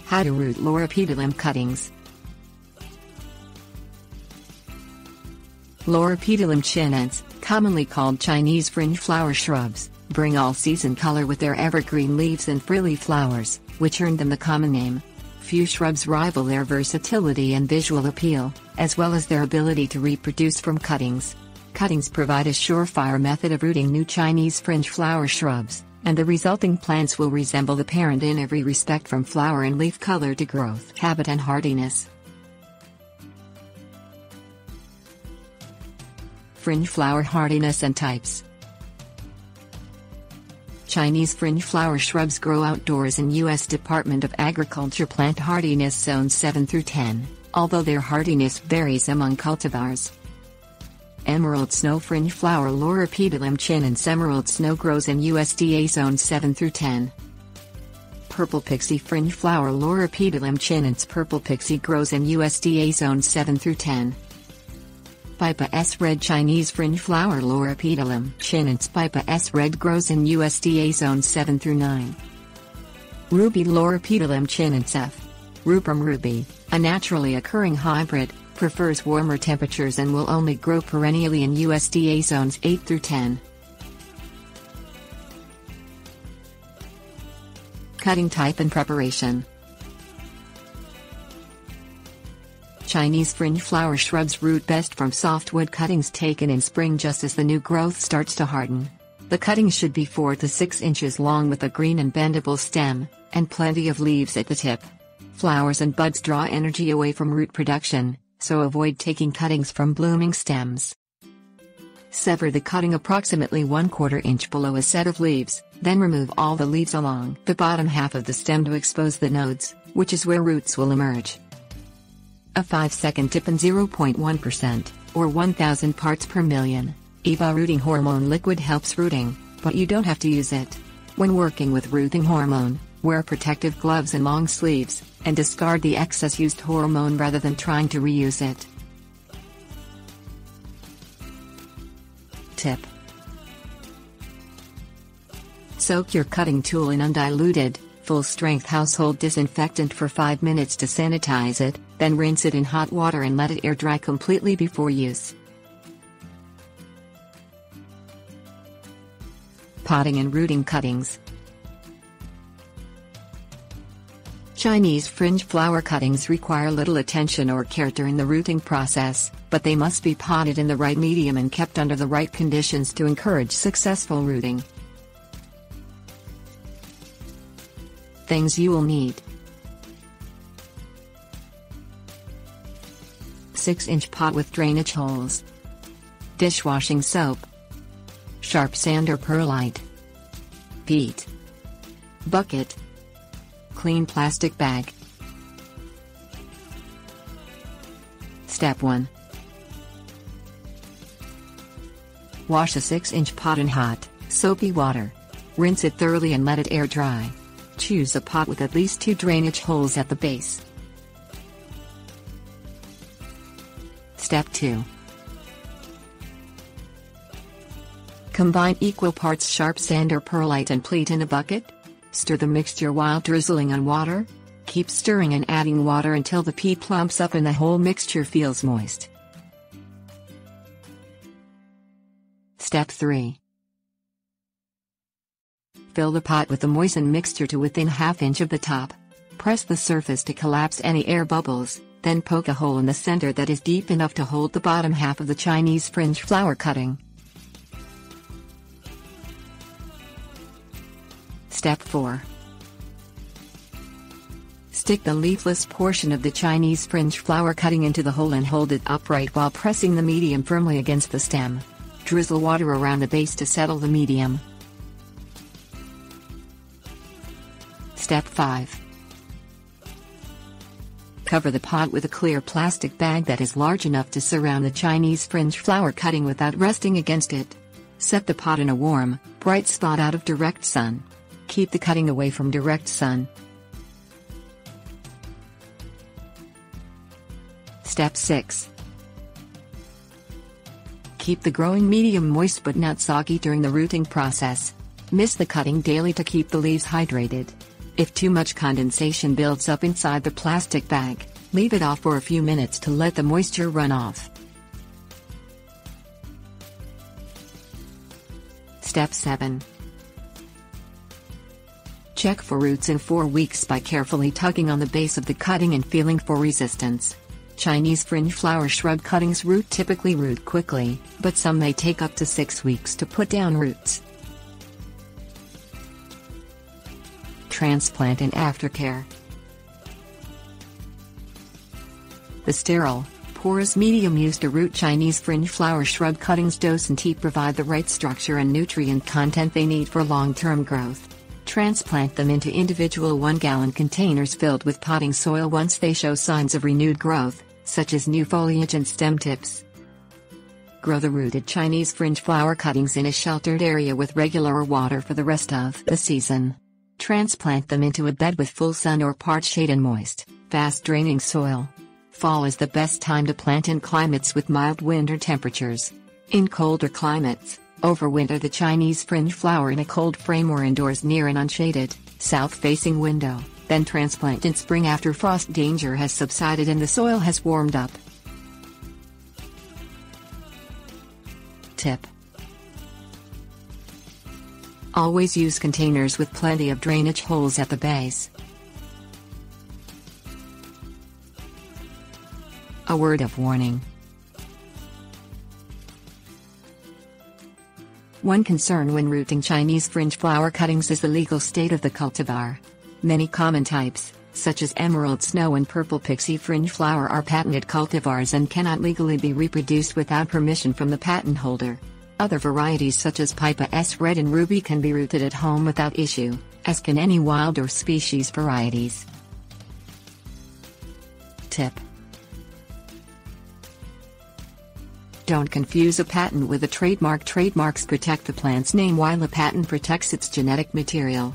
How to root Loropetalum cuttings. Loropetalum chinense, commonly called Chinese fringe flower shrubs, bring all-season color with their evergreen leaves and frilly flowers, which earned them the common name. Few shrubs rival their versatility and visual appeal, as well as their ability to reproduce from cuttings. Cuttings provide a surefire method of rooting new Chinese fringe flower shrubs, and the resulting plants will resemble the parent in every respect, from flower and leaf color to growth habit and hardiness. Fringe flower hardiness and types. Chinese fringe flower shrubs grow outdoors in U.S. Department of Agriculture plant hardiness zones 7 through 10, although their hardiness varies among cultivars. Emerald snow fringe flower Loropetalum chinense emerald snow grows in USDA zones 7 through 10. Purple pixie fringe flower Loropetalum chinense purple pixie grows in USDA zones 7 through 10. Pipa S red Chinese fringe flower Loropetalum chinense Pipa S red grows in USDA zones 7 through 9. Ruby Loropetalum chinense F. Rubrum ruby, a naturally occurring hybrid, prefers warmer temperatures and will only grow perennially in USDA zones 8 through 10. Cutting type and preparation. Chinese fringe flower shrubs root best from softwood cuttings taken in spring just as the new growth starts to harden. The cuttings should be 4 to 6 inches long with a green and bendable stem, and plenty of leaves at the tip. Flowers and buds draw energy away from root production, so avoid taking cuttings from blooming stems. Sever the cutting approximately 1/4 inch below a set of leaves, then remove all the leaves along the bottom half of the stem to expose the nodes, which is where roots will emerge. A 5-second tip and 0.1%, or 1,000 parts per million, EVA rooting hormone liquid helps rooting, but you don't have to use it. When working with rooting hormone, wear protective gloves and long sleeves, and discard the excess used hormone rather than trying to reuse it. Tip: soak your cutting tool in undiluted, full-strength household disinfectant for 5 minutes to sanitize it, then rinse it in hot water and let it air dry completely before use. Potting and rooting cuttings. Chinese fringe flower cuttings require little attention or care during the rooting process, but they must be potted in the right medium and kept under the right conditions to encourage successful rooting. Things you will need: 6-inch pot with drainage holes, dishwashing soap, sharp sand or perlite, peat, bucket, clean plastic bag. Step 1. Wash a 6-inch pot in hot, soapy water. Rinse it thoroughly and let it air dry. Choose a pot with at least 2 drainage holes at the base. Step 2. Combine equal parts sharp sand or perlite and peat in a bucket. Stir the mixture while drizzling on water. Keep stirring and adding water until the peat plumps up and the whole mixture feels moist. Step 3. Fill the pot with the moistened mixture to within ½ inch of the top. Press the surface to collapse any air bubbles, then poke a hole in the center that is deep enough to hold the bottom half of the Chinese fringe flower cutting. Step 4. Stick the leafless portion of the Chinese fringe flower cutting into the hole and hold it upright while pressing the medium firmly against the stem. Drizzle water around the base to settle the medium. Step 5. Cover the pot with a clear plastic bag that is large enough to surround the Chinese fringe flower cutting without resting against it. Set the pot in a warm, bright spot out of direct sun. Keep the cutting away from direct sun. Step 6. Keep the growing medium moist but not soggy during the rooting process. Mist the cutting daily to keep the leaves hydrated. If too much condensation builds up inside the plastic bag, leave it off for a few minutes to let the moisture run off. Step 7. Check for roots in 4 weeks by carefully tugging on the base of the cutting and feeling for resistance. Chinese fringe flower shrub cuttings typically root quickly, but some may take up to 6 weeks to put down roots. Transplant and Aftercare. The sterile, porous medium used to root Chinese fringe flower shrub cuttings docently provide the right structure and nutrient content they need for long-term growth. Transplant them into individual 1-gallon containers filled with potting soil once they show signs of renewed growth, such as new foliage and stem tips. Grow the rooted Chinese fringe flower cuttings in a sheltered area with regular water for the rest of the season. Transplant them into a bed with full sun or part shade and moist, fast-draining soil. Fall is the best time to plant in climates with mild winter temperatures. In colder climates, overwinter the Chinese fringe flower in a cold frame or indoors near an unshaded, south-facing window, then transplant in spring after frost danger has subsided and the soil has warmed up. Tip: always use containers with plenty of drainage holes at the base. A word of warning. One concern when rooting Chinese fringe flower cuttings is the legal state of the cultivar. Many common types, such as emerald snow and purple pixie fringe flower, are patented cultivars and cannot legally be reproduced without permission from the patent holder. Other varieties such as Pipa S Red and Ruby can be rooted at home without issue, as can any wild or species varieties. Tip: don't confuse a patent with a trademark. Trademarks protect the plant's name while a patent protects its genetic material.